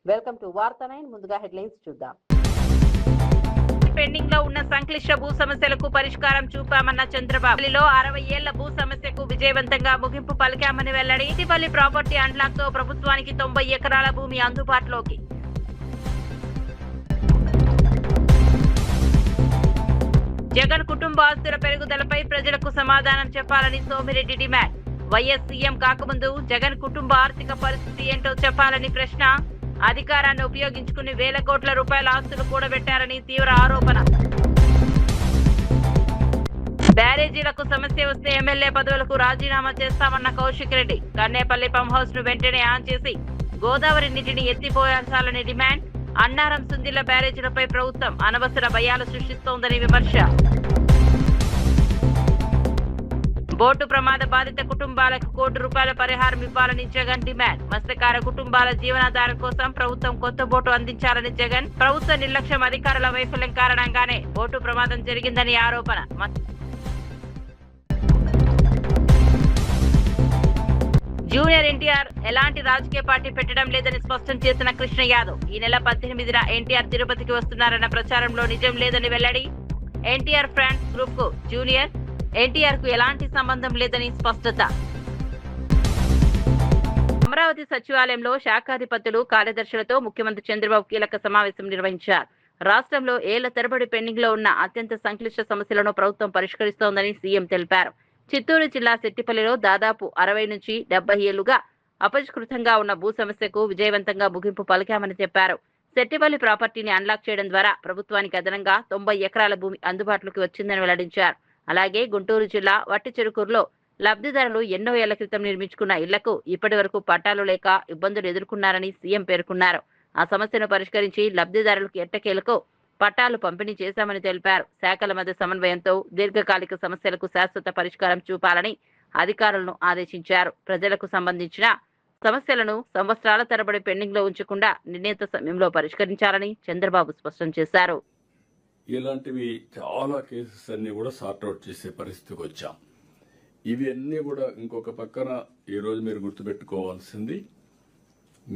Welcome to వార్తా 9. ముందుగా headlines చూద్దాం. పెండింగ్ లో ఉన్న సంక్లిష్ట భూ సమస్యలకు పరిష్కారం చూపామన్న చంద్రబాబు. 60 ఏళ్ల భూ సమస్యకు విజయవంతంగా ముగింపు పలికామని వెల్లడి. ఇటీవలి ప్రాపర్టీ అన్లాక్ తో ప్రభుత్వానికి 90 ఎకరాల భూమి అందుబాటులోకి. జగన్ కుటుంబ ఆస్తుల పెరుగుదలపై ప్రజలకు సమాధానం చెప్పాలని సోమిరెడ్డి డిమాండ్. వైఎస్ సీఎం కాకముందు జగన్ కుటుంబ ఆర్థిక పరిస్థితి ఏంటో చెప్పాలని ప్రశ్న. అధికారాన్ని ఉపయోగించుకుని వేల కోట్ల రూపాయల ఆస్తులు కూడబెట్టారని తీవ్ర ఆరోపణ. బ్యారేజీలకు సమస్య వస్తే ఎమ్మెల్యే పదవులకు రాజీనామా చేస్తామన్న కౌశిక్ రెడ్డి. కన్నేపల్లి పంప్ హౌస్ ను వెంటనే ఆన్ చేసి గోదావరి నీటిని ఎత్తిపోయాల్సాలని డిమాండ్. అన్నారం సుందిళ్ల బ్యారేజీలపై ప్రభుత్వం అనవసర భయాలు సృష్టిస్తోందని విమర్శ. బోటు ప్రమాద బాధిత కుటుంబాలకు ₹1 పరిహారం ఇవ్వాలని జగన్ డిమాండ్. మత్స్యకార కుటుంబాల జీవనాధారం కోసం ప్రభుత్వం కొత్త బోటు అందించాలని జగన్. ప్రభుత్వ నిర్లక్ష్యం, అధికారుల వైఫల్యం కారణంగానే బోటు ప్రమాదం జరిగిందని ఆరోపణ. జూనియర్ ఎన్టీఆర్ ఎలాంటి రాజకీయ పార్టీ పెట్టడం లేదని స్పష్టం చేసిన కృష్ణ యాదవ్. ఈ నెల 18న ఎన్టీఆర్ తిరుపతికి వస్తున్నారన్న ప్రచారంలో నిజం లేదని వెల్లడి. ఎన్టీఆర్ ఫ్రాన్స్ గ్రూప్ కు జూనియర్ ఎన్టీఆర్ కు ఎలాంటి సంబంధం లేదని స్పష్టత. అమరావతి సచివాలయంలో శాఖాధిపతులు, కార్యదర్శులతో ముఖ్యమంత్రి చంద్రబాబు కీలక సమావేశం నిర్వహించారు. రాష్ట్రంలో ఏళ్ల తరబడి పెండింగ్ లో ఉన్న అత్యంత సంక్లిష్ట సమస్యలను ప్రభుత్వం పరిష్కరిస్తోందని సీఎం తెలిపారు. చిత్తూరు జిల్లా సెట్టిపల్లిలో దాదాపు 60 నుంచి 70 ఏళ్లుగా అపరిష్కృతంగా ఉన్న భూ సమస్యకు విజయవంతంగా ముగింపు పలికామని చెప్పారు. సెట్టిపల్లి ప్రాపర్టీని అన్లాక్ చేయడం ద్వారా ప్రభుత్వానికి అదనంగా 90 ఎకరాల భూమి అందుబాటులోకి వచ్చిందని వెల్లడించారు. అలాగే గుంటూరు జిల్లా వట్టిచెరుకూరులో లబ్ధిదారులు ఎన్నో ఏళ్ల క్రితం నిర్మించుకున్న ఇళ్లకు ఇప్పటి వరకు పట్టాలు లేక ఇబ్బందులు ఎదుర్కొన్నారని సీఎం పేర్కొన్నారు. ఆ సమస్యను పరిష్కరించి లబ్ధిదారులకు ఎట్టకేలకు పట్టాలు పంపిణీ చేశామని తెలిపారు. శాఖల మధ్య సమన్వయంతో దీర్ఘకాలిక సమస్యలకు శాశ్వత పరిష్కారం చూపాలని అధికారులను ఆదేశించారు. ప్రజలకు సంబంధించిన సమస్యలను సంవత్సరాల తరబడి పెండింగ్ లో ఉంచకుండా నిర్ణీత సమయంలో పరిష్కరించాలని చంద్రబాబు స్పష్టం చేశారు. ఇలాంటివి చాలా కేసెస్ అన్ని కూడా సార్ట్అవుట్ చేసే పరిస్థితికి వచ్చాం. ఇవి అన్ని కూడా ఇంకొక పక్కన ఈరోజు మీరు గుర్తుపెట్టుకోవాల్సింది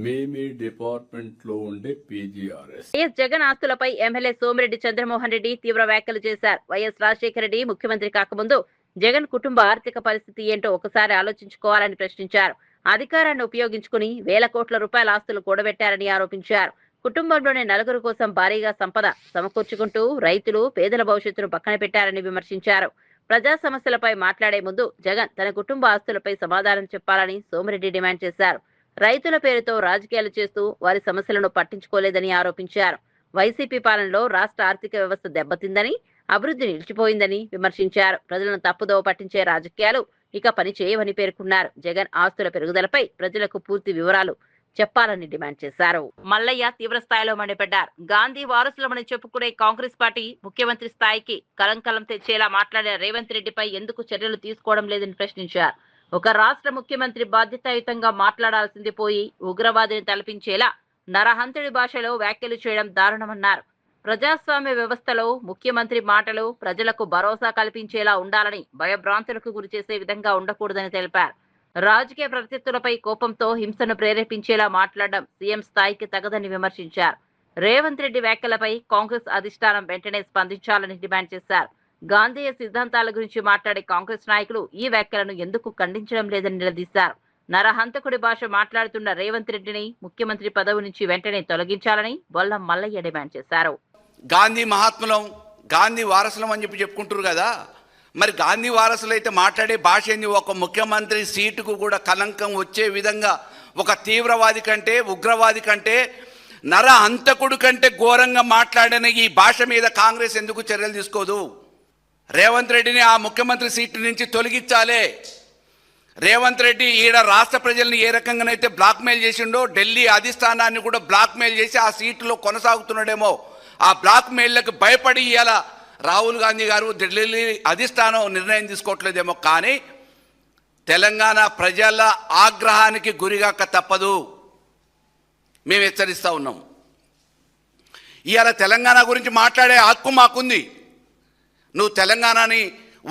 మీ డిపార్ట్మెంట్ లో ఉండే పీజీఆర్ఎస్. వైఎస్ జగన్ ఆస్తులపై ఎమ్మెల్యే సోమిరెడ్డి చంద్రమోహన్ రెడ్డి తీవ్ర వ్యాఖ్యలు చేశారు. వైఎస్ రాజశేఖర రెడ్డి ముఖ్యమంత్రి కాకముందు జగన్ కుటుంబ ఆర్థిక పరిస్థితి ఏంటో ఒకసారి ఆలోచించుకోవాలని ప్రశ్నించారు. అధికారాన్ని ఉపయోగించుకుని వేల కోట్ల రూపాయల ఆస్తులు కూడబెట్టారని ఆరోపించారు. కుటుంబంలోని నలుగురు కోసం భారీగా సంపద సమకూర్చుకుంటూ రైతులు, పేదల భవిష్యత్తును పక్కన పెట్టారని విమర్శించారు. ప్రజా సమస్యలపై మాట్లాడే ముందు జగన్ తన కుటుంబ ఆస్తులపై సమాధానం చెప్పాలని సోమిరెడ్డి డిమాండ్ చేశారు. రైతుల పేరుతో రాజకీయాలు చేస్తూ వారి సమస్యలను పట్టించుకోలేదని ఆరోపించారు. వైసీపీ పాలనలో రాష్ట్ర ఆర్థిక వ్యవస్థ దెబ్బతిందని, అభివృద్ధి నిలిచిపోయిందని విమర్శించారు. ప్రజలను తప్పుదోవ పట్టించే రాజకీయాలు ఇక పని చేయవని పేర్కొన్నారు. జగన్ ఆస్తుల పెరుగుదలపై ప్రజలకు పూర్తి వివరాలు చెప్పాలని డిమాండ్ చేశారు. మల్లయ్య తీవ్ర స్థాయిలో మండిపడ్డారు. గాంధీ వారసులమని చెప్పుకునే కాంగ్రెస్ పార్టీ ముఖ్యమంత్రి స్థాయికి కలంకలం తెచ్చేలా మాట్లాడిన రేవంత్ రెడ్డిపై ఎందుకు చర్యలు తీసుకోవడం లేదని ప్రశ్నించారు. ఒక రాష్ట్ర ముఖ్యమంత్రి బాధ్యతాయుతంగా మాట్లాడాల్సింది పోయి ఉగ్రవాదిని తలపించేలా నరహంతుడి భాషలో వ్యాఖ్యలు చేయడం దారుణమన్నారు. ప్రజాస్వామ్య వ్యవస్థలో ముఖ్యమంత్రి మాటలు ప్రజలకు భరోసా కల్పించేలా ఉండాలని, భయభ్రాంతులకు గురిచేసే విధంగా ఉండకూడదని తెలిపారు. రాజకీయ ప్రత్యర్థులపై కోపంతో హింసను ప్రేరేపించేలా మాట్లాడడం సీఎం స్థాయికి తగదని విమర్శించారు. రేవంత్ రెడ్డి వ్యాఖ్యలపై కాంగ్రెస్ అధిష్టానం వెంటనే స్పందించాలని డిమాండ్ చేశారు. గాంధీయ సిద్ధాంతాల గురించి మాట్లాడే కాంగ్రెస్ నాయకులు ఈ వ్యాఖ్యలను ఎందుకు ఖండించడం లేదని నిలదీశారు. నరహంతకుడి భాష మాట్లాడుతున్న రేవంత్ రెడ్డిని ముఖ్యమంత్రి పదవి నుంచి వెంటనే తొలగించాలని బొల్లం మల్లయ్య డిమాండ్ చేశారు. గాంధీ మహాత్ములం, గాంధీ వారసులం అని చెప్పుకుంటారు కదా, మరి గాంధీ వారసులు అయితే మాట్లాడే భాష ఏంది? ఒక ముఖ్యమంత్రి సీటుకు కూడా కలంకం వచ్చే విధంగా, ఒక తీవ్రవాది కంటే, ఉగ్రవాది కంటే, నర హంతకుడు కంటే ఘోరంగా మాట్లాడిన ఈ భాష మీద కాంగ్రెస్ ఎందుకు చర్యలు తీసుకోదు? రేవంత్ రెడ్డిని ఆ ముఖ్యమంత్రి సీటు నుంచి తొలగించాలి. రేవంత్ రెడ్డి ఈడ రాష్ట్ర ప్రజల్ని ఏ రకంగానైతే బ్లాక్మెయిల్ చేసిండో, ఢిల్లీ అధిష్టానాన్ని కూడా బ్లాక్మెయిల్ చేసి ఆ సీటులో కొనసాగుతున్నాడేమో, ఆ బ్లాక్మెయిల్లకు భయపడి ఇవాళ రాహుల్ గాంధీ గారు ఢిల్లీ అధిష్టానం నిర్ణయం తీసుకోవట్లేదేమో, కానీ తెలంగాణ ప్రజల ఆగ్రహానికి గురిగాక తప్పదు. మేము హెచ్చరిస్తూ ఉన్నాం. ఇవాళ తెలంగాణ గురించి మాట్లాడే హక్కు మాకుంది. నువ్వు తెలంగాణని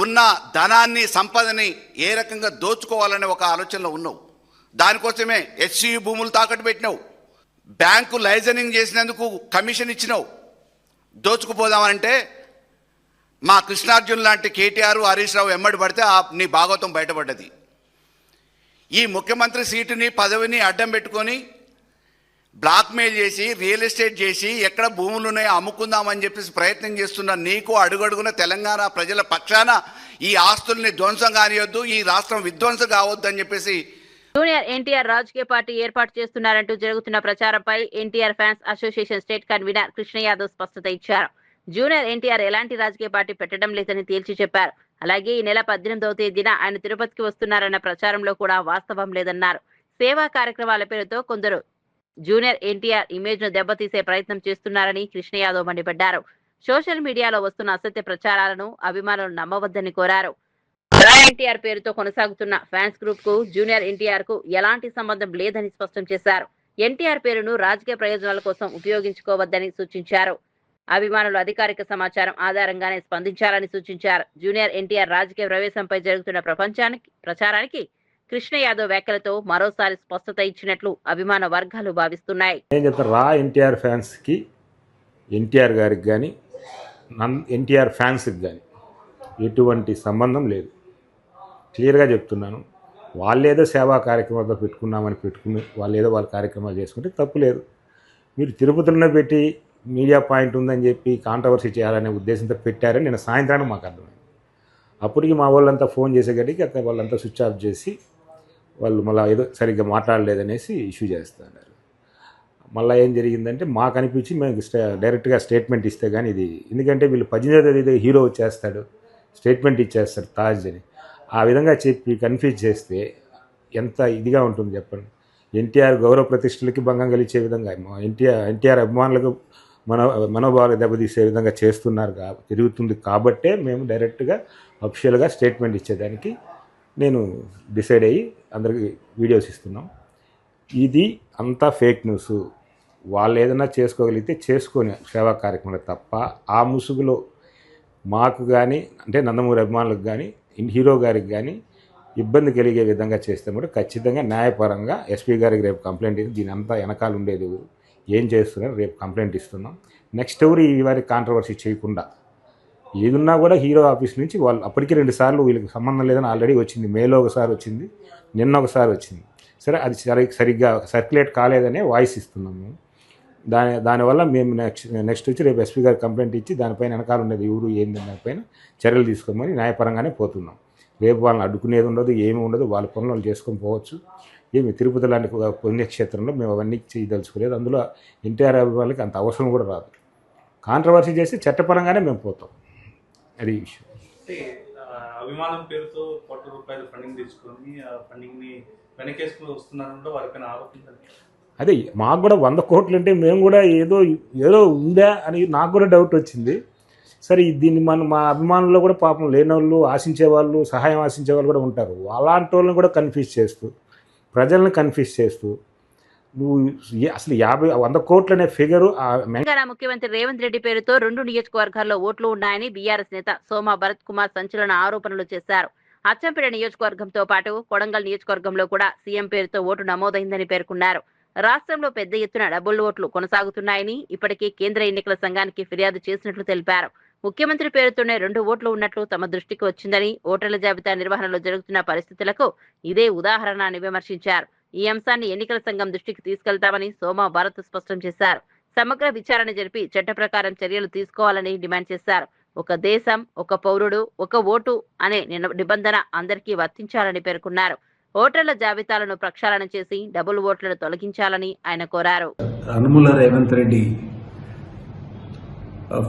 ఉన్న ధనాన్ని, సంపదని ఏ రకంగా దోచుకోవాలనే ఒక ఆలోచనలో ఉన్నావు. దానికోసమే హెచ్సియు భూములు తాకట్టు పెట్టినావు. బ్యాంకు లైజనింగ్ చేసినందుకు కమిషన్ ఇచ్చినావు, దోచుకుపోదామంటే మా కృష్ణార్జున్ లాంటి కేటీఆర్ హరీష్ రావు ఎమ్మడి పడితే నీ భాగవతం బయటపడ్డది. ఈ ముఖ్యమంత్రి సీటుని పదవిని అడ్డం పెట్టుకొని బ్లాక్మెయిల్ చేసి రియల్ ఎస్టేట్ చేసి ఎక్కడ భూములు ఉన్నాయో అమ్ముకుందామని చెప్పేసి ప్రయత్నం చేస్తున్న నీకు అడుగడుగున తెలంగాణ ప్రజల పక్షాన ఈ ఆస్తుల్ని ధ్వంసం కానియొద్దు, ఈ రాష్ట్రం విధ్వంసం కావద్దు అని చెప్పేసి జూనియర్ ఎన్టీఆర్ రాజకీయ పార్టీ ఏర్పాటు చేస్తున్నారంటూ జరుగుతున్న ప్రచారంపై NTR fans association state convener Krishna Yadav స్పష్టత ఇచ్చారు. జూనియర్ ఎన్టీఆర్ ఎలాంటి రాజకీయ పార్టీ పెట్టడం లేదని తేల్చి చెప్పారు. అలాగే ఈ నెల 18వ తేదీన ఆయన తిరుపతికి వస్తున్నారన్న ప్రచారంలో కూడా వాస్తవం లేదన్నారు. సేవా కార్యక్రమాల పేరుతో కొందరు జూనియర్ ఎన్టీఆర్ ఇమేజ్ ను దెబ్బతీసే ప్రయత్నం చేస్తున్నారని కృష్ణ యాదవ్ మండిపడ్డారు. సోషల్ మీడియాలో వస్తున్న అసత్య ప్రచారాలను అభిమానులు నమ్మవద్దని కోరారు. ఎన్టీఆర్ పేరుతో కొనసాగుతున్న ఫ్యాన్స్ గ్రూప్ కు జూనియర్ ఎన్టీఆర్ కు ఎలాంటి సంబంధం లేదని స్పష్టం చేశారు. ఎన్టీఆర్ పేరును రాజకీయ ప్రయోజనాల కోసం ఉపయోగించుకోవద్దని సూచించారు. అభిమానులు అధికారిక సమాచారం ఆధారంగానే స్పందించాలని సూచించారు. జూనియర్ ఎన్టీఆర్ రాజకీయ ప్రవేశంపై జరుగుతున్న ప్రచారానికి కృష్ణ యాదవ్ వ్యాఖ్యలతో మరోసారి స్పష్టత ఇచ్చినట్లు అభిమాన వర్గాలు భావిస్తున్నాయి. రా ఎన్టీఆర్ ఫ్యాన్స్ కి, ఎన్టీఆర్ గారికి కానీ, ఎన్టీఆర్ ఫ్యాన్స్కి కానీ ఎటువంటి సంబంధం లేదు. క్లియర్గా చెప్తున్నాను. వాళ్ళేదో సేవా కార్యక్రమాలతో పెట్టుకుని వాళ్ళేదో వాళ్ళ కార్యక్రమాలు చేసుకుంటే తప్పు లేదు. మీరు తిరుపతిలోనే పెట్టి మీడియా పాయింట్ ఉందని చెప్పి కాంట్రవర్సీ చేయాలనే ఉద్దేశంతో పెట్టారని నేను సాయంత్రానికి మాకు అర్థమైంది. అప్పటికి మా వాళ్ళంతా ఫోన్ చేసేగడికి అక్కడ వాళ్ళంతా స్విచ్ ఆఫ్ చేసి వాళ్ళు మళ్ళీ ఏదో సరిగ్గా మాట్లాడలేదనేసి ఇష్యూ చేస్తున్నారు. మళ్ళీ ఏం జరిగిందంటే మాకు అనిపించి మేము డైరెక్ట్గా స్టేట్మెంట్ ఇస్తే కానీ ఇది, ఎందుకంటే వీళ్ళు 18వ తేదీ హీరో వచ్చేస్తాడు, స్టేట్మెంట్ ఇచ్చేస్తాడు తాజ్ అని, ఆ విధంగా చెప్పి కన్ఫ్యూజ్ చేస్తే ఎంత ఇదిగా ఉంటుంది చెప్పండి. ఎన్టీఆర్ గౌరవ ప్రతిష్టలకి భంగం కలిగించే విధంగా, ఎన్టీఆర్ అభిమానులకు మనోభావాలు దెబ్బతీసే విధంగా తిరుగుతుంది కాబట్టే మేము డైరెక్ట్గా అఫిషియల్గా స్టేట్మెంట్ ఇచ్చేదానికి నేను డిసైడ్ అయ్యి అందరికి వీడియోస్ ఇస్తున్నాం. ఇది అంతా ఫేక్ న్యూస్. వాళ్ళు ఏదైనా చేసుకోగలిగితే చేసుకొని సేవా కార్యక్రమాలు తప్ప ఆ ముసుగులో మాకు కానీ, అంటే నందమూరి అభిమానులకు కానీ, హీరో గారికి కానీ ఇబ్బంది కలిగే విధంగా చేస్తే కూడా ఖచ్చితంగా న్యాయపరంగా ఎస్పీ గారికి రేపు కంప్లైంట్ ఇచ్చి దీని అంతా వెనకాల ఉండేది ఏం చేస్తున్నారు రేపు కంప్లైంట్ ఇస్తున్నాం. నెక్స్ట్ ఎవరు ఈ వారికి కాంట్రవర్సీ చేయకుండా ఏదున్నా కూడా హీరో ఆఫీస్ నుంచి వాళ్ళు అప్పటికి 2 సార్లు వీళ్ళకి సంబంధం లేదని ఆల్రెడీ వచ్చింది. మేలో ఒకసారి వచ్చింది, నిన్న ఒకసారి వచ్చింది. సరే, అది సరిగ్గా సర్క్యులేట్ కాలేదనే వాయిస్ ఇస్తున్నాము. దానివల్ల మేము నెక్స్ట్ వచ్చి రేపు ఎస్పీ గారికి కంప్లైంట్ ఇచ్చి దానిపైన వెనకాల ఉండేది ఎవరు ఏంది దానిపైన చర్యలు తీసుకోమని న్యాయపరంగానే పోతున్నాం. రేపు వాళ్ళని అడ్డుకునేది ఉండదు, ఏమి ఉండదు, వాళ్ళ పనులు వాళ్ళు చేసుకొని పోవచ్చు. ఏమి తిరుపతి లాంటి పుణ్యక్షేత్రంలో మేము అవన్నీ చేయదలుచుకోలేదు. అందులో ఎన్టీఆర్ అభిమానులకి అంత అవసరం కూడా రాదు. కాంట్రవర్సీ చేసి చట్టపరంగానే మేము పోతాం. అది విషయం. అభిమానం పేరుతో ₹1,00,00,000 ఫండింగ్ తెచ్చుకొని ఆ ఫండింగ్ని వెనకేసుకుని వస్తున్నారంటే వారిపైన ఆరోపణ. అదే మాకు కూడా 100 కోట్లు అంటే మేము కూడా ఏదో ఉందా అని నాకు కూడా డౌట్ వచ్చింది. సరే, దీన్ని మా అభిమానుల్లో కూడా పాపం లేని వాళ్ళు, ఆశించేవాళ్ళు, సహాయం ఆశించేవాళ్ళు కూడా ఉంటారు. అలాంటి వాళ్ళని కూడా కన్ఫ్యూజ్ చేస్తూ, ప్రజల్ని కన్ఫ్యూజ్ చేస్తూ నువ్వు అసలు 100 కోట్లు అనే ఫిగరు. తెలంగాణ ముఖ్యమంత్రి రేవంత్ రెడ్డి పేరుతో 2 నియోజకవర్గాల్లో ఓట్లు ఉన్నాయని బీఆర్ఎస్ నేత సోమ భరత్ కుమార్ సంచలన ఆరోపణలు చేశారు. అచ్చంపేట నియోజకవర్గంతో పాటు కొడంగల్ నియోజకవర్గంలో కూడా సీఎం పేరుతో ఓటు నమోదైందని పేర్కొన్నారు. రాష్ట్రంలో పెద్ద ఎత్తున డబుల్ ఓట్లు కొనసాగుతున్నాయని ఇప్పటికే కేంద్ర ఎన్నికల సంఘానికి ఫిర్యాదు చేసినట్లు తెలిపారు. ముఖ్యమంత్రి పేరుతోనే 2 ఓట్లు ఉన్నట్లు తమ దృష్టికి వచ్చిందని, ఓటర్ల జాబితా నిర్వహణలో జరుగుతున్న పరిస్థితులకు ఇదే ఉదాహరణ అని విమర్శించారు. ఈ అంశాన్ని ఎన్నికల సంఘం దృష్టికి తీసుకెళ్తామని సోమ భారత్ స్పష్టం చేశారు. సమగ్ర విచారణ జరిపి చట్ట ప్రకారం చర్యలు తీసుకోవాలని డిమాండ్ చేశారు. ఒక దేశం, ఒక పౌరుడు, ఒక ఓటు అనే నిబంధన అందరికీ వర్తించాలని పేర్కొన్నారు. ఓటర్ల జాబితాలను ప్రక్షాళన చేసి డబుల్ ఓట్లను తొలగించాలని ఆయన కోరారు. Anumula Revanth Reddy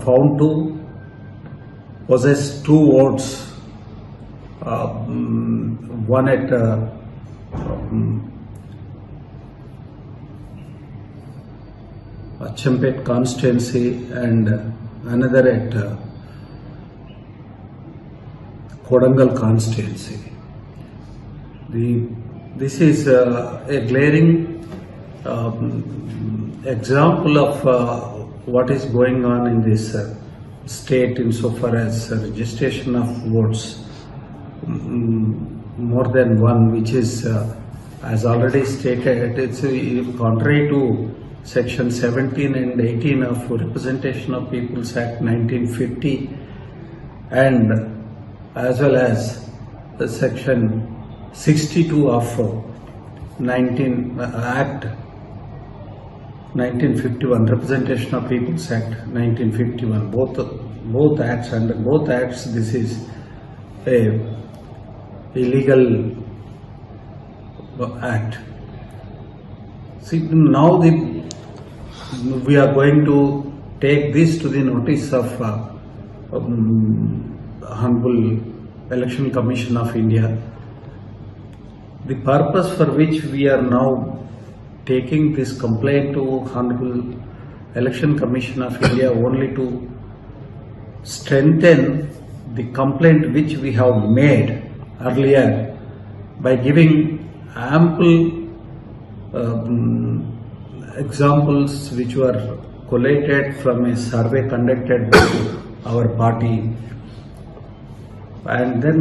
found to possess 2 votes, one at Achampet constituency and another at Kodangal constituency. This is a glaring example of what is going on in this state insofar as registration of votes, more than one, which is as already stated, it's contrary to Section 17 and 18 of Representation of Peoples Act 1950, and as well as the Section 62 of Act 1951, Representation of Peoples Act 1951. Both acts, under both acts, this is a illegal act. See, now we are going to take this to the notice of Honorable Election Commission of India. The purpose for which we are now taking this complaint to Honorable Election Commission of India only to strengthen the complaint which we have made earlier by giving ample examples which were collated from a survey conducted by our party. And then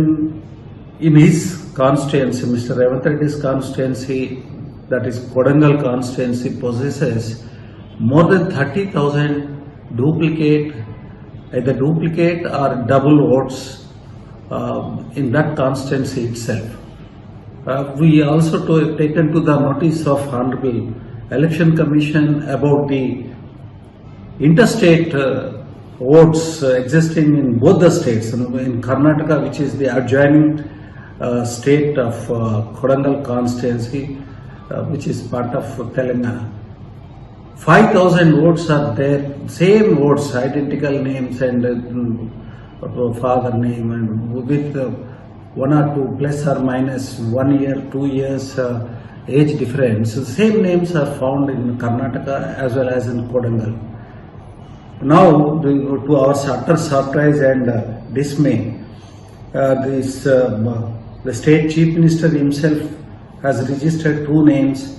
in his constituency, Mr. Revanth Reddy's constituency, that is Kodangal constituency, possesses more than 30,000 duplicate, either duplicate or double votes in that constituency itself. We also taken to the notice of Honorable Election Commission about the interstate votes existing in both the states. In Karnataka, which is the adjoining state of Kodangal constituency, which is part of Telangana. 5,000 votes are there, same votes, identical names and father name, and with 1 or 2 plus or minus 1 year, 2 years age difference. Same names are found in Karnataka as well as in Kodangal. Now, to our utter surprise and dismay, the state chief minister himself has registered 2 names.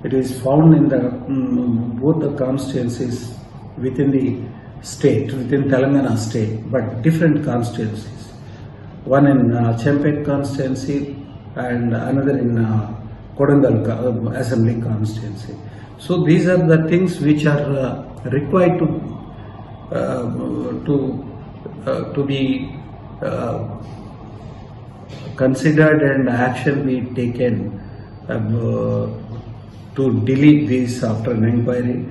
It is found in both the constituencies within the state, within Telangana state, but different constituencies. One in Chempet constituency and another in Kodangal assembly constituency. So these are the things which are required to be considered and action be taken to delete this after an inquiry,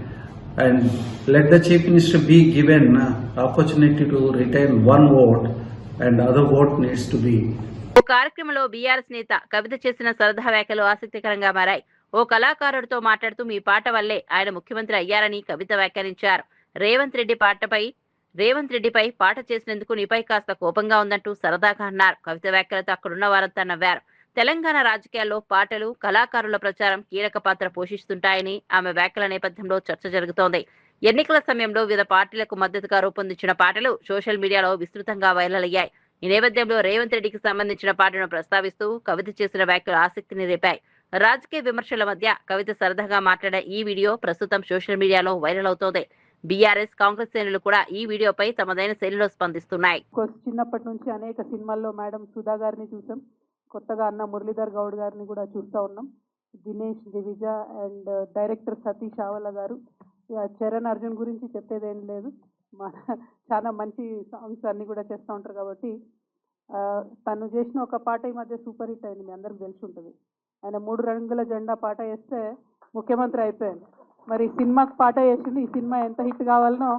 and let the chief minister be given opportunity to retain 1 vote and other vote needs to be. ఓ కార్యక్రమంలో BRS నేత కవిత చేసిన సరదా వ్యాఖ్యలు ఆసక్తికరంగా మారాయి. ఓ కళాకారుడితో మాట్లాడుతూ మీ పాట వల్లే ఆయన ముఖ్యమంత్రి అయ్యారని కవిత వ్యాఖ్యానించారు. రేవంత్ రెడ్డిపై పాట చేసినందుకు నీపై కాస్త కోపంగా ఉందంటూ సరదాగా అన్నారు. కవిత వ్యాఖ్యలతో అక్కడున్న వారంతా నవ్వారు. తెలంగాణ రాజకీయాల్లో పాటలు, కళాకారుల ప్రచారం కీలక పాత్ర పోషిస్తుంటాయని ఆమె వ్యాఖ్యల నేపథ్యంలో చర్చ జరుగుతోంది. ఎన్నికల సమయంలో వివిధ పార్టీలకు మద్దతుగా రూపొందించిన పాటలు సోషల్ మీడియాలో విస్తృతంగా వైరల్ అయ్యాయి. ఈ నేపథ్యంలో రేవంత్ రెడ్డికి సంబంధించిన పాటను ప్రస్తావిస్తూ కవిత చేసిన వ్యాఖ్యలు ఆసక్తిని రేపాయి. రాజకీయ విమర్శల మధ్య కవిత సరదాగా మాట్లాడిన ఈ వీడియో ప్రస్తుతం సోషల్ మీడియాలో వైరల్ అవుతోంది. బీఆర్ఎస్, కాంగ్రెస్ శ్రేణులు కూడా ఈ వీడియోపై తమదైన శైలిలో స్పందిస్తున్నాయి. చిన్నప్పటి నుంచి అనేక సినిమాల్లో మేడం సుధా గారిని చూసాం, కొత్తగా అన్న మురళీధర్ గౌడ్ గారిని కూడా చూస్తూ ఉన్నాం, దినేష్ దివిజ అండ్ డైరెక్టర్ సతీష్ ఆవల గారు. చరణ్ అర్జున్ గురించి చెప్పేదేం లేదు, మన చాలా మంచి సాంగ్స్ అన్ని కూడా చేస్తూ ఉంటారు. కాబట్టి తను చేసిన ఒక పాట ఈ మధ్య సూపర్ హిట్ అయింది, మీ అందరికి తెలిసి ఉంటుంది. ఆయన 3 రంగుల జెండా పాట వేస్తే ముఖ్యమంత్రి అయిపోయాడు. మరి సినిమాకి పాట వేసింది, ఈ సినిమా ఎంత హిట్ కావాలనో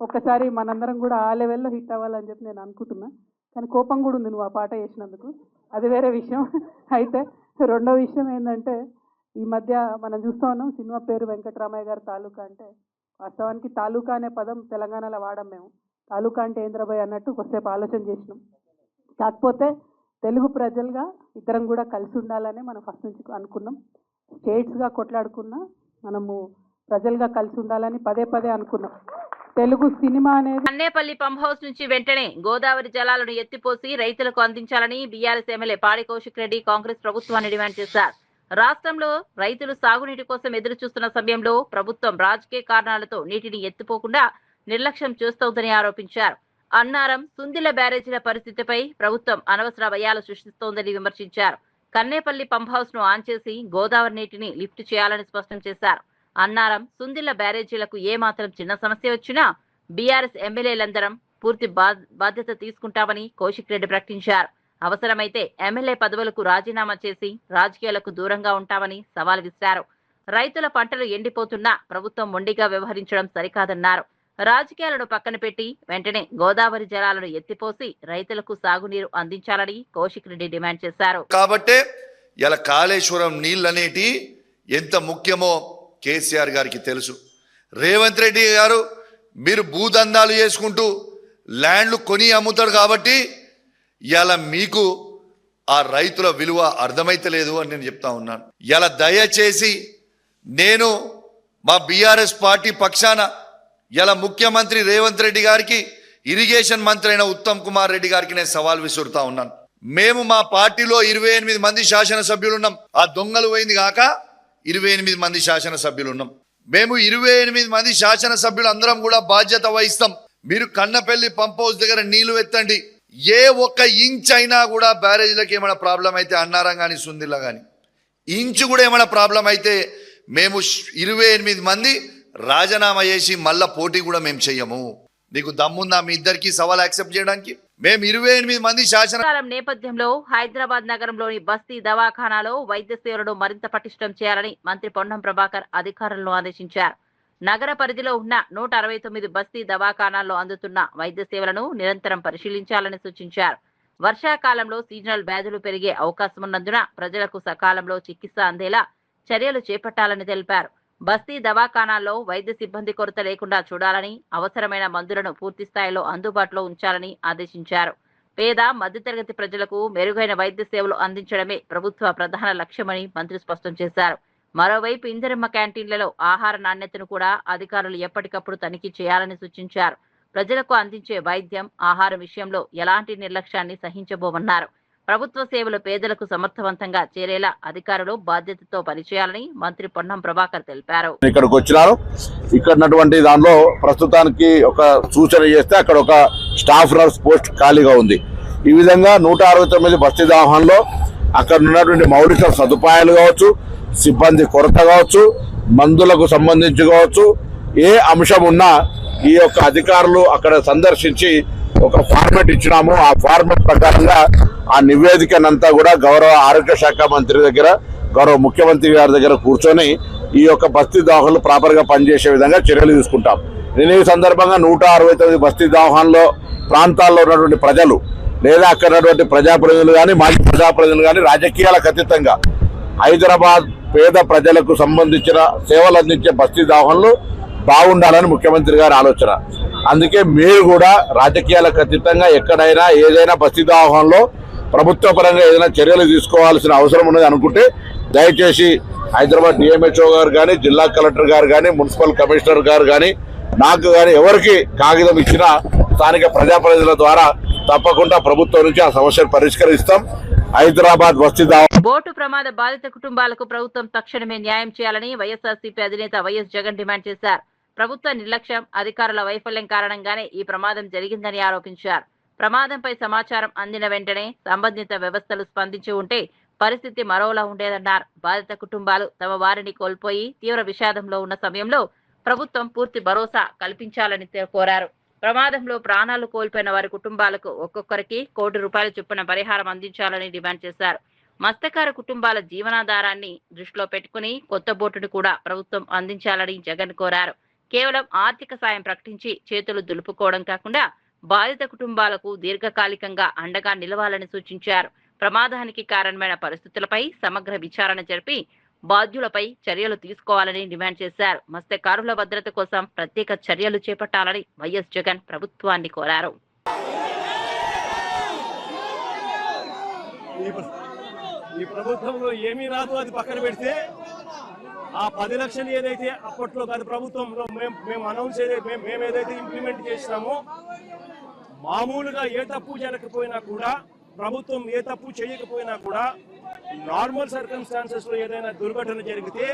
ఒక్కసారి మనందరం కూడా ఆ లెవెల్లో హిట్ అవ్వాలని చెప్పి నేను అనుకుంటున్నా. కానీ కోపం కూడా ఉంది నువ్వు ఆ పాట వేసినందుకు, అది వేరే విషయం. అయితే రెండో విషయం ఏంటంటే, ఈ మధ్య మనం చూస్తూ ఉన్నాం సినిమా పేరు వెంకటరామయ్య గారి తాలూకా. అంటే వాస్తవానికి తాలూకా అనే పదం తెలంగాణలో వాడం మేము. తాలూకా అంటే ఏంద్రబాయ్ అన్నట్టు కొద్దిసేపు ఆలోచన చేసినాం. కాకపోతే తెలుగు ప్రజలుగా ఇద్దరం కూడా కలిసి ఉండాలని మనం ఫస్ట్ నుంచి అనుకున్నాం. స్టేట్స్గా కొట్లాడుకున్నా మనము ప్రజలుగా కలిసి ఉండాలని పదే పదే అనుకున్నాం. తెలుగు సినిమా అనేది కన్నేపల్లి పంప్ హౌస్ నుంచి వెంటనే గోదావరి జలాలను ఎత్తిపోసి రైతులకు అందించాలని బీఆర్ఎస్ ఎమ్మెల్యే పాడి కౌశిక్ రెడ్డి కాంగ్రెస్ ప్రభుత్వాన్ని డిమాండ్ చేశారు. రాష్ట్రంలో రైతులు సాగునీటి కోసం ఎదురు చూస్తున్న సమయంలో ప్రభుత్వం రాజకీయ కారణాలతో నీటిని ఎత్తిపోకుండా నిర్లక్ష్యం చేస్తోందని ఆరోపించారు. అన్నారం, సుందిల బ్యారేజీల పరిస్థితిపై ప్రభుత్వం అనవసర భయాలు సృష్టిస్తోందని విమర్శించారు. కన్నేపల్లి పంప్ హౌస్ ను ఆన్ చేసి గోదావరి నీటిని లిఫ్ట్ చేయాలని స్పష్టం చేశారు. అన్నారం, సుందిళ్ల బ్యారేజీలకు ఏమాత్రం చిన్న సమస్య వచ్చినా బీఆర్ఎస్ ఎమ్మెల్యేలందరం పూర్తి బాధ్యత తీసుకుంటామని కౌశిక్ రెడ్డి ప్రకటించారు. అవసరమైతే ఎమ్మెల్యే పదవులకు రాజీనామా చేసి రాజకీయాలకు దూరంగా ఉంటామని సవాల్ విసిరారు. రైతుల పంటలు ఎండిపోతున్నా ప్రభుత్వం మొండిగా వ్యవహరించడం సరికాదన్నారు. రాజకీయాలను పక్కన పెట్టి వెంటనే గోదావరి జలాలను ఎత్తిపోసి రైతులకు సాగునీరు అందించాలని కౌశిక్ రెడ్డి డిమాండ్ చేశారు. కాబట్టే ఇలా కాళేశ్వరం నీళ్ళనేటి ఎంత ముఖ్యమో కేసీఆర్ గారికి తెలుసు. రేవంత్ రెడ్డి గారు మీరు భూదందాలు చేసుకుంటూ ల్యాండ్లు కొని అమ్ముతాడు కాబట్టి ఇలా మీకు ఆ రైతుల విలువ అర్థమైతలేదు అని నేను చెప్తా ఉన్నాను. ఇలా దయచేసి నేను మా బీఆర్ఎస్ పార్టీ పక్షాన ఇలా ముఖ్యమంత్రి రేవంత్ రెడ్డి గారికి, ఇరిగేషన్ మంత్రి అయిన ఉత్తమ్ కుమార్ రెడ్డి గారికి నేను సవాల్ విసురుతా ఉన్నాను. మేము మా పార్టీలో 28 మంది శాసనసభ్యులు ఉన్నాం. ఆ దొంగలు పోయింది కాక 28 మంది శాసనసభ్యులు ఉన్నాం. మేము 28 మంది శాసనసభ్యులు అందరం కూడా బాధ్యత వహిస్తాం. మీరు కన్నపల్లి పంప్ హౌస్ దగ్గర నీళ్లు ఎత్తండి. ఏ ఒక్క ఇంచ్ అయినా కూడా బ్యారేజ్లకు ఏమైనా ప్రాబ్లం అయితే, అన్నారం కానీ సుందిల్లా కానీ ఇంచు కూడా ఏమైనా ప్రాబ్లం అయితే మేము 28 మంది రాజీనామా చేసి మళ్ళా పోటీ కూడా మేము చెయ్యము. నీకు దమ్ముందా మీ ఇద్దరికి సవాల్ యాక్సెప్ట్ చేయడానికి? మేము 28 మంది శాసన నేపథ్యంలో హైదరాబాద్ నగరంలోని బస్తీ దవాఖానాలో వైద్య సేవలను మరింత పటిష్టం చేయాలని మంత్రి పొన్నం ప్రభాకర్ అధికారులను ఆదేశించారు. నగర పరిధిలో ఉన్న 169 బస్తీ దవాఖానాల్లో అందుతున్న వైద్య సేవలను నిరంతరం పరిశీలించాలని సూచించారు. వర్షాకాలంలో సీజనల్ వ్యాధులు పెరిగే అవకాశం ఉన్నందున ప్రజలకు సకాలంలో చికిత్స అందేలా చర్యలు చేపట్టాలని తెలిపారు. బస్తీ దవాఖానాల్లో వైద్య సిబ్బంది కొరత లేకుండా చూడాలని, అవసరమైన మందులను పూర్తి స్థాయిలో అందుబాటులో ఉంచాలని ఆదేశించారు. పేద మధ్యతరగతి ప్రజలకు మెరుగైన వైద్య సేవలు అందించడమే ప్రభుత్వ ప్రధాన లక్ష్యమని మంత్రి స్పష్టం చేశారు. మరోవైపు ఇందిరమ్మ క్యాంటీన్లలో ఆహార నాణ్యతను కూడా అధికారులు ఎప్పటికప్పుడు తనిఖీ చేయాలని సూచించారు. ప్రజలకు అందించే వైద్యం, ఆహారం విషయంలో ఎలాంటి నిర్లక్ష్యాన్ని సహించబోమన్నారు. ప్రభుత్వ సేవలు పేదలకు సమర్థవంతంగా చేరేలా అధికారులు బాధ్యతతో పనిచేయాలని మంత్రి పొన్నం ప్రభాకర్ తెలిపారు. ఇక్కడికి వచ్చినారు. ఇక్కడ దానిలో ప్రస్తుతానికి ఒక సూచన చేస్తే అక్కడ ఒక స్టాఫ్ నర్స్ పోస్ట్ ఖాళీగా ఉంది. ఈ విధంగా 169 బస్తీ దవాఖానాలో అక్కడ ఉన్నటువంటి మౌలిక సదుపాయాలు కావచ్చు, సిబ్బంది కొరత కావచ్చు, మందులకు సంబంధించి కావచ్చు, ఏ అంశం ఉన్నా ఈ యొక్క అధికారులు అక్కడ సందర్శించి ఒక ఫార్మెట్ ఇచ్చినాము. ఆ ఫార్మెట్ ప్రకారంగా ఆ నివేదికనంతా కూడా గౌరవ ఆరోగ్య శాఖ మంత్రి దగ్గర, గౌరవ ముఖ్యమంత్రి గారి దగ్గర కూర్చొని ఈ యొక్క బస్తీ దవాఖానాలు ప్రాపర్ గా పనిచేసే విధంగా చర్యలు తీసుకుంటాం. నేను ఈ సందర్భంగా 169 బస్తీ దవాఖానాల్లో ప్రాంతాల్లో ఉన్నటువంటి ప్రజలు లేదా అక్కడ ఉన్నటువంటి ప్రజాప్రతినిధులు కానీ, మాజీ ప్రజాప్రతినిధులు కానీ రాజకీయాలకు అతీతంగా హైదరాబాద్ పేద ప్రజలకు సంబంధించిన సేవలు అందించే బస్తీ దవాఖానాలు బాగుండాలని ముఖ్యమంత్రి గారి ఆలోచన. అందుకే మీరు కూడా రాజకీయాలకు అతీతంగా ఎక్కడైనా ఏదైనా బస్తీ దవాఖానాలో ప్రభుత్వ పరంగా ఏదైనా చర్యలు తీసుకోవాల్సిన అవసరం ఉన్నది అనుకుంటే దయచేసి హైదరాబాద్ డిఎంహెచ్ఓ గారు కానీ, జిల్లా కలెక్టర్ గారు కానీ, మున్సిపల్ కమిషనర్ గారు కానీ, నాకు కానీ ఎవరికి కాగితం ఇచ్చినా స్థానిక ప్రజాప్రతినిధుల ద్వారా తప్పకుండా ప్రభుత్వం నుంచి ఆ సమస్యను పరిష్కరిస్తాం. హైదరాబాద్ బస్తీ బోటు ప్రమాద బాధిత కుటుంబాలకు ప్రభుత్వం తక్షణమే న్యాయం చేయాలని వైఎస్ఆర్సీపీ అధినేత వైఎస్ జగన్ డిమాండ్ చేశారు. ప్రభుత్వ నిర్లక్ష్యం, అధికారుల వైఫల్యం కారణంగానే ఈ ప్రమాదం జరిగిందని ఆరోపించారు. ప్రమాదంపై సమాచారం అందిన వెంటనే సంబంధిత వ్యవస్థలు స్పందించి ఉంటే పరిస్థితి మరోలా ఉండేదన్నారు. బాధిత కుటుంబాలు తమ వారిని కోల్పోయి తీవ్ర విషాదంలో ఉన్న సమయంలో ప్రభుత్వం పూర్తి భరోసా కల్పించాలని కోరారు. ప్రమాదంలో ప్రాణాలు కోల్పోయిన వారి కుటుంబాలకు ఒక్కొక్కరికి ₹1 చొప్పున పరిహారం అందించాలని డిమాండ్ చేశారు. మత్స్యకార కుటుంబాల జీవనాధారాన్ని దృష్టిలో పెట్టుకుని కొత్త బోటును కూడా ప్రభుత్వం అందించాలని జగన్ కోరారు. కేవలం ఆర్థిక సాయం ప్రకటించి చేతులు దులుపుకోవడం కాకుండా బాధిత కుటుంబాలకు దీర్ఘకాలికంగా అండగా నిలవాలని సూచించారు. ప్రమాదానికి కారణమైన పరిస్థితులపై సమగ్ర విచారణ జరిపి బాధ్యులపై చర్యలు తీసుకోవాలని డిమాండ్ చేశారు. మత్స్యకారుల భద్రత కోసం ప్రత్యేక చర్యలు చేపట్టాలని వైఎస్ జగన్ ప్రభుత్వాన్ని కోరారు. ఈ ప్రభుత్వంలో ఏమీ రాదు, అది పక్కన పెడితే ఆ 10 లక్షలు ఏదైతే అప్పట్లో కాదు ప్రభుత్వంలో మేము అనౌన్స్ మేము ఏదైతే ఇంప్లిమెంట్ చేసినామో, మామూలుగా ఏ తప్పు జరగకపోయినా కూడా, ప్రభుత్వం ఏ తప్పు చేయకపోయినా కూడా, నార్మల్ సర్కమ్స్టాన్సెస్ లో ఏదైనా దుర్ఘటన జరిగితే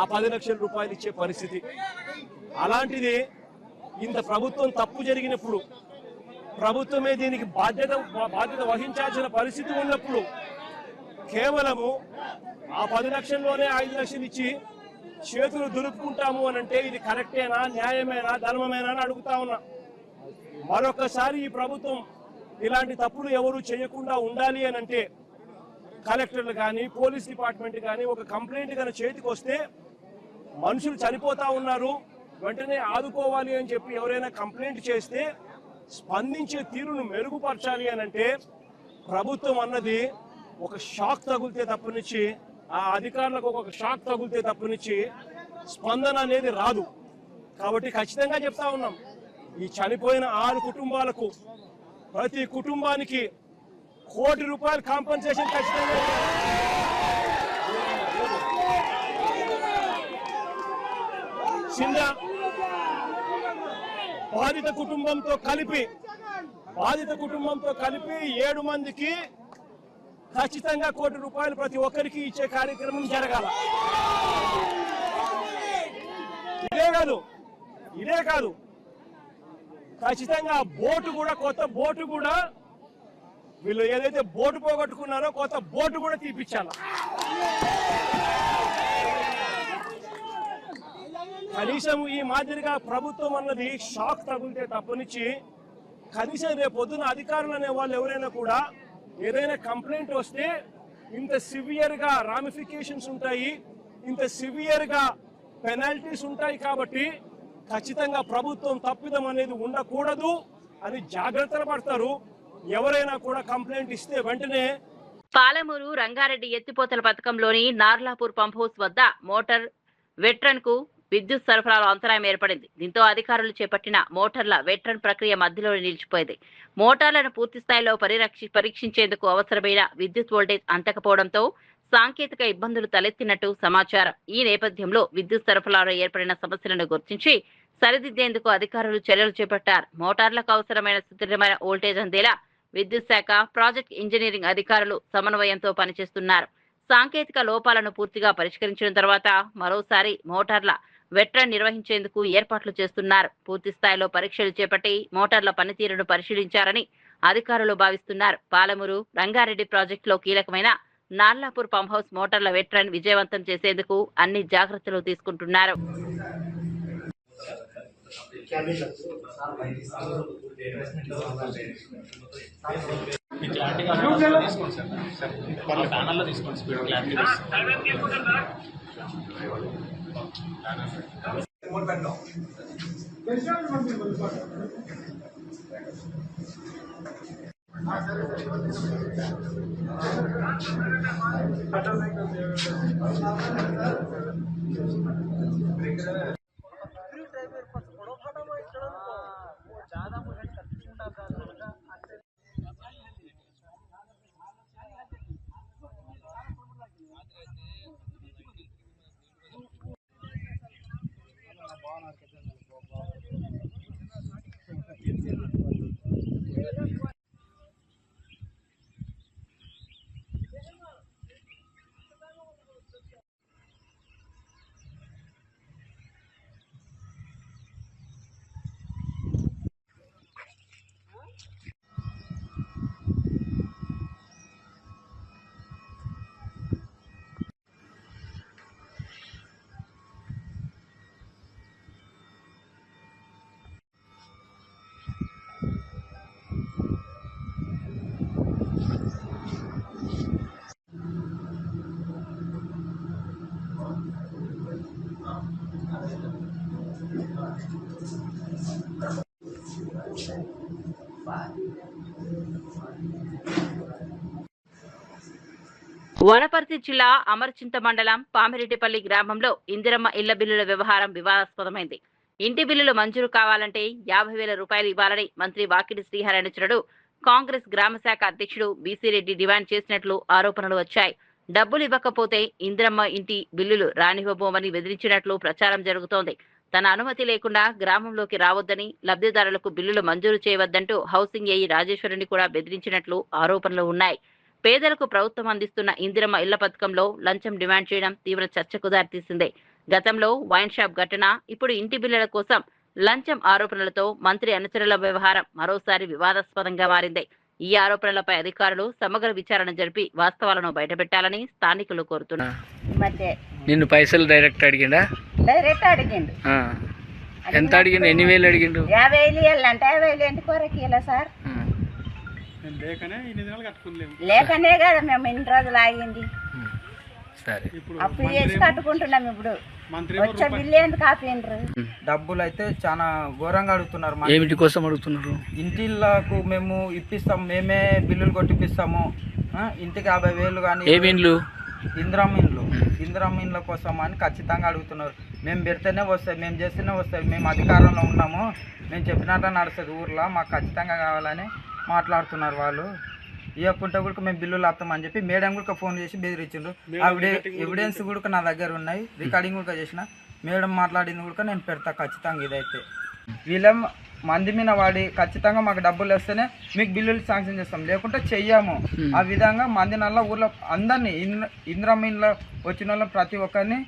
ఆ 10 లక్షల రూపాయలు ఇచ్చే పరిస్థితి. అలాంటిది ఇంత ప్రభుత్వం తప్పు జరిగినప్పుడు, ప్రభుత్వమే దీనికి బాధ్యత వహించాల్సిన పరిస్థితి ఉన్నప్పుడు కేవలము ఆ 10 లక్షల్లోనే 5 లక్షలు ఇచ్చి చేతులు దులుపుకుంటాము అని అంటే ఇది కరెక్టేనా, న్యాయమేనా, ధర్మమేనా అని అడుగుతా ఉన్నా. మరొకసారి ఈ ప్రభుత్వం ఇలాంటి తప్పులు ఎవరు చేయకుండా ఉండాలి అని అంటే కలెక్టర్లు కానీ పోలీస్ డిపార్ట్మెంట్ కానీ ఒక కంప్లైంట్ కానీ చేతికి వస్తే మనుషులు చనిపోతా ఉన్నారు, వెంటనే ఆదుకోవాలి అని చెప్పి ఎవరైనా కంప్లైంట్ చేస్తే స్పందించే తీరును మెరుగుపరచాలి అని అంటే ప్రభుత్వం అన్నది ఒక షాక్ తగిలితే తప్పనిచ్చి, ఆ అధికారులకు ఒక షాక్ తగిలితే తప్పనిచ్చి స్పందన అనేది రాదు. కాబట్టి ఖచ్చితంగా చెప్తా ఉన్నాం, ఈ చనిపోయిన 6 కుటుంబాలకు ప్రతి కుటుంబానికి ₹1 కోటి కాంపెన్సేషన్ ఖచ్చితంగా. చిన్న బాధిత కుటుంబంతో కలిపి 7 మందికి ఖచ్చితంగా ₹1 కోటి ప్రతి ఒక్కరికి ఇచ్చే కార్యక్రమం జరగాల. ఇదే కాదు ఖచ్చితంగా బోటు కూడా, కొత్త బోటు కూడా, వీళ్ళు ఏదైతే బోటు పోగొట్టుకున్నారో కొత్త బోటు కూడా తీపిచ్చాల. కనీసం ఈ మాదిరిగా ప్రభుత్వం అన్నది షాక్ తగిలితే తప్పనిచ్చి కనీసం రేపు పొద్దున అధికారులు అనే వాళ్ళు ఎవరైనా కూడా ఏదైనా కంప్లైంట్ వస్తే ఇంత సివియర్ గా రామిఫికేషన్స్ ఉంటాయి, ఇంత సివియర్ గా పెనాల్టీస్ ఉంటాయి. కాబట్టి ఖచ్చితంగా ప్రభుత్వం తప్పిదం అనేది ఉండకూడదు అని జాగ్రత్తలు పడతారు. ఎవరైనా కూడా కంప్లైంట్ ఇస్తే వెంటనే. పాలమూరు రంగారెడ్డి ఎత్తిపోతల పథకంలోని నార్లాపూర్ పంప్ హౌస్ వద్ద మోటార్ వెట్రన్ కు విద్యుత్ సరఫరాలో అంతరాయం ఏర్పడింది. దీంతో అధికారులు చేపట్టిన మోటార్ల వెట్రన్ ప్రక్రియ మధ్యలో నిలిచిపోయింది. మోటార్లను పూర్తి స్థాయిలో పరీక్షించేందుకు అవసరమైన విద్యుత్ వోల్టేజ్ అందకపోవడంతో సాంకేతిక ఇబ్బందులు తలెత్తినట్టు సమాచారం. ఈ నేపథ్యంలో విద్యుత్ సరఫరాలో ఏర్పడిన సమస్యలను గుర్తించి సరిదిద్దేందుకు అధికారులు చర్యలు చేపట్టారు. మోటార్లకు అవసరమైన సుస్థిరమైన వోల్టేజ్ అందేలా విద్యుత్ శాఖ, ప్రాజెక్ట్ ఇంజనీరింగ్ అధికారులు సమన్వయంతో పనిచేస్తున్నారు. సాంకేతిక లోపాలను పూర్తిగా పరిష్కరించిన తర్వాత మరోసారి మోటార్ల వెట్రన్ నిర్వహించేందుకు ఏర్పాట్లు చేస్తున్నారు. పూర్తి స్థాయిలో పరీక్షలు చేపట్టి మోటార్ల పనితీరును పరిశీలించారని అధికారులు భావిస్తున్నారు. పాలమూరు రంగారెడ్డి ప్రాజెక్టులో కీలకమైన నార్లాపూర్ పంప్ హౌస్ మోటార్ల వెట్రన్ విజయవంతం చేసేందుకు అన్ని జాగ్రత్తలు తీసుకుంటున్నారు. వనపర్తి జిల్లా అమర్చింత మండలం పామిరెడ్డిపల్లి గ్రామంలో ఇందిరమ్మ ఇళ్ల బిల్లుల వ్యవహారం వివాదాస్పదమైంది. ఇంటి బిల్లులు మంజూరు కావాలంటే 50,000 రూపాయలు ఇవ్వాలని మంత్రి వాకిటి శ్రీహరణిచరుడు కాంగ్రెస్ గ్రామ శాఖ అధ్యక్షుడు బీసీ రెడ్డి డిమాండ్ చేసినట్లు ఆరోపణలు వచ్చాయి. డబ్బులు ఇవ్వకపోతే ఇందిరమ్మ ఇంటి బిల్లులు రానివ్వబోమని బెదిరించినట్లు ప్రచారం జరుగుతోంది. తన అనుమతి లేకుండా గ్రామంలోకి రావద్దని, లబ్ధిదారులకు బిల్లులు మంజూరు చేయవద్దంటూ హౌసింగ్ ఏఈ రాజేశ్వరిని కూడా బెదిరించినట్లు ఆరోపణలు ఉన్నాయి. పేదలకు ప్రభుత్వం అందిస్తున్న ఇందిరమ్మ ఇళ్ల పథకంలో లంచం డిమాండ్ చేయడం తీవ్ర చర్చకు దారితీసింది. గతంలో వైన్ షాప్ ఘటన, ఇప్పుడు ఇంటి బిల్లుల కోసం లంచం ఆరోపణలతో మంత్రి అనుచరుల వ్యవహారం మరోసారి వివాదాస్పదంగా మారింది. ఈ ఆరోపణలపై అధికారులు సమగ్ర విచారణ జరిపి వాస్తవాలను బయటపెట్టాలని స్థానికులు కోరుతున్నారు. నిన్ను పైసలు డైరెక్ట్ అడిగిండా? డైరెక్ట్ అడిగిండు. ఎంత అడిగిండు? ఎన్ని వేలు అడిగిండు? 50,000 ఇవ్వాలంటే 50,000 ఎందుకు కొరకు ఇలా సార్? లేకనే కదా మేము ఇన్ని రోజులు ఆగింది. సరే, అప్పు చేసి కట్టుకుంటున్నాం. ఇప్పుడు వచ్చే బిల్లు ఎందుకు ఆపిండ్రు? డబ్బులు అయితే చాలా ఘోరంగా అడుగుతున్నారు. ఏమిటి కోసం అడుగుతున్నారు? ఇంటిళ్ళకు మేము ఇప్పిస్తాం, మేమే బిల్లులు కొట్టిపిస్తాము. ఇంటికి 50,000 కానీ. ఏమి ఇండ్లు? ఇందిరమ్మ ఇండ్ల కోసం అని ఖచ్చితంగా అడుగుతున్నారు. మేము పెడితేనే వస్తాయి, మేము చేస్తేనే వస్తాయి, మేము అధికారంలో ఉన్నాము, మేము చెప్పినట్టు నడుస్తుంది ఊర్లో, మాకు ఖచ్చితంగా కావాలని మాట్లాడుతున్నారు వాళ్ళు. ఇవ్వకుంటే కూడా మేము బిల్లులు ఆపుతామని చెప్పి మేడం కూడా ఫోన్ చేసి బెదిరించిండ్రు. ఎవిడెన్స్ కూడా నా దగ్గర ఉన్నాయి, రికార్డింగ్ కూడా చేసిన. మేడం మాట్లాడింది కూడా నేను పెడతా ఖచ్చితంగా. ఇదైతే వీళ్ళ మంది మీద వాడి ఖచ్చితంగా మాకు డబ్బులు వస్తేనే మీకు బిల్లులు శాంక్షన్ చేస్తాం, లేకుంటే చెయ్యము. ఆ విధంగా మంది నల్ల ఊర్లో అందరినీ ఇందిరమ్మ ఇంట్లో వచ్చిన వాళ్ళని ప్రతి ఒక్కరిని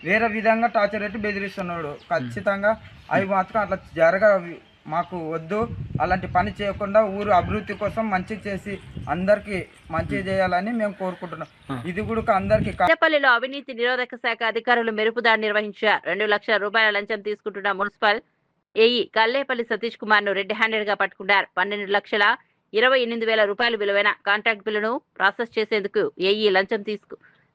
వేరే విధంగా టార్చర్ పెట్టి బెదిరిస్తున్నాడు. ఖచ్చితంగా అవి మాత్రం అట్లా మాకు వద్దు. అలాంటి పని చేయకుండా ఊరు అభివృద్ధి కోసం మంచి చేసి అందరికి మంచి చేయాలని మేము కోరుకుంటున్నాం. ఇది కూడా అందరికి. పెద్దపల్లిలో అవినీతి నిరోధక శాఖ అధికారులు మెరుపుదాడి నిర్వహించారు. 2 లక్షల రూపాయల లంచం తీసుకుంటున్న మున్సిపల్ ఏఈ కల్లేపల్లి సతీష్ కుమార్ ను రెడ్ హ్యాండెడ్ గా పట్టుకున్నారు. 12,28,000 రూపాయలు విలువైన కాంట్రాక్ట్ బిల్లును ప్రాసెస్ చేసేందుకు ఏఈ లంచం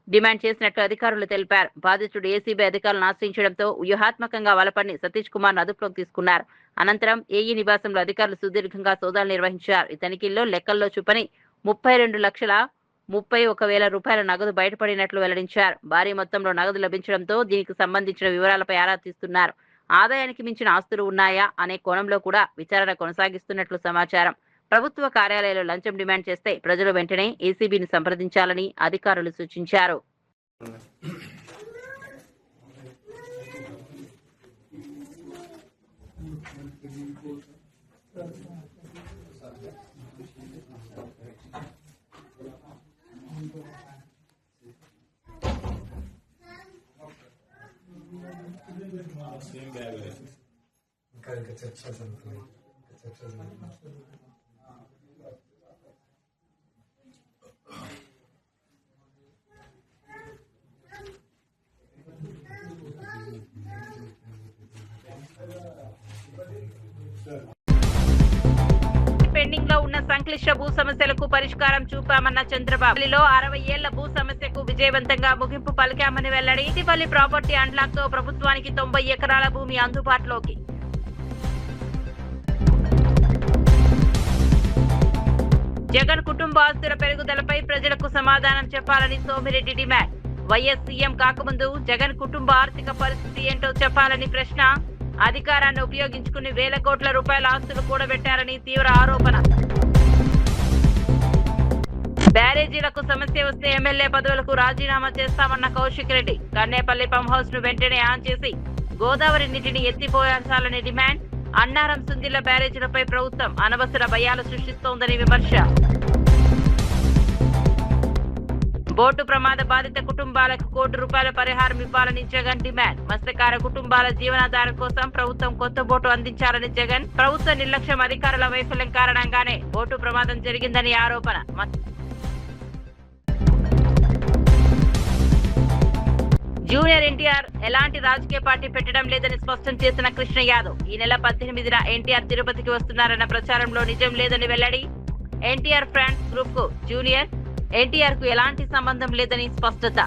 డిమాండ్ చేసినట్లు అధికారులు తెలిపారు. బాధితుడు ఏసీబీ అధికారులను ఆశ్రయించడంతో వ్యూహాత్మకంగా వలపడిని సతీష్ కుమార్ అదుపులోకి తీసుకున్నారు. అనంతరం ఏఈ నివాసంలో అధికారులు సుదీర్ఘంగా సోదాలు నిర్వహించారు. ఈ తనిఖీల్లో లెక్కల్లో చూపని 32,31,000 రూపాయల నగదు బయటపడినట్లు వెల్లడించారు. భారీ మొత్తంలో నగదు లభించడంతో దీనికి సంబంధించిన వివరాలపై ఆరా తీస్తున్నారు. ఆదాయానికి మించిన ఆస్తులు ఉన్నాయా అనే కోణంలో కూడా విచారణ కొనసాగిస్తున్నట్లు సమాచారం. ప్రభుత్వ కార్యాలయాల్లో లంచం డిమాండ్ చేస్తే ప్రజలు వెంటనే ఏసీబీని సంప్రదించాలని అధికారులు సూచించారు. పెండింగ్ లో ఉన్న సంక్లిష్ట భూ సమస్యలకు పరిష్కారం చూపామన్న చంద్రబాబు. 60 ఏళ్ల భూ సమస్యకు విజయవంతంగా ముగింపు పలికామని వెల్లడి. ఇటిపల్లి ప్రాపర్టీ అన్లాక్ తో ప్రభుత్వానికి 90 ఎకరాల భూమి అందుబాటులోకి. జగన్ కుటుంబ ఆస్తుల పెరుగుదలపై ప్రజలకు సమాధానం చెప్పాలని సోమిరెడ్డి డిమాండ్. వైఎస్ సీఎం కాకముందు జగన్ కుటుంబ ఆర్థిక పరిస్థితి ఏంటో చెప్పాలని ప్రశ్న. అధికారాన్ని ఉపయోగించుకుని వేల కోట్ల రూపాయల ఆస్తులు కూడబెట్టారని తీవ్ర ఆరోపణ. బ్యారేజీలకు సమస్య వస్తే ఎమ్మెల్యే పదవులకు రాజీనామా చేస్తామన్న కౌశిక్ రెడ్డి. కన్నేపల్లి పంప్ హౌస్ ను వెంటనే ఆన్ చేసి గోదావరి నీటిని ఎత్తిపోయాల్సాలని డిమాండ్. అన్నారం సుందిళ్ల బ్యారేజీలపై ప్రభుత్వం అనవసర భయాలు సృష్టిస్తోందని విమర్శ. బోటు ప్రమాద బాధిత కుటుంబాలకు ₹1 కోటి పరిహారం ఇవ్వాలని జగన్ డిమాండ్. మత్స్యకార కుటుంబాల జీవనాధారం కోసం ప్రభుత్వం కొత్త బోటు అందించాలని జగన్. ప్రభుత్వ నిర్లక్ష్యం, అధికారుల వైఫల్యం కారణంగానే బోటు ప్రమాదం జరిగిందని ఆరోపణ. జూనియర్ ఎన్టీఆర్ ఎలాంటి రాజకీయ పార్టీ పెట్టడం లేదని స్పష్టం చేసిన కృష్ణ యాదవ్. ఈ నెల 18న ఎన్టీఆర్ తిరుపతికి వస్తున్నారన్న ప్రచారంలో నిజం లేదని వెల్లడి. ఎన్టీఆర్ ఫ్రాన్స్ గ్రూప్ కు జూనియర్ ఎన్టీఆర్ కు ఎలాంటి సంబంధం లేదని స్పష్టత.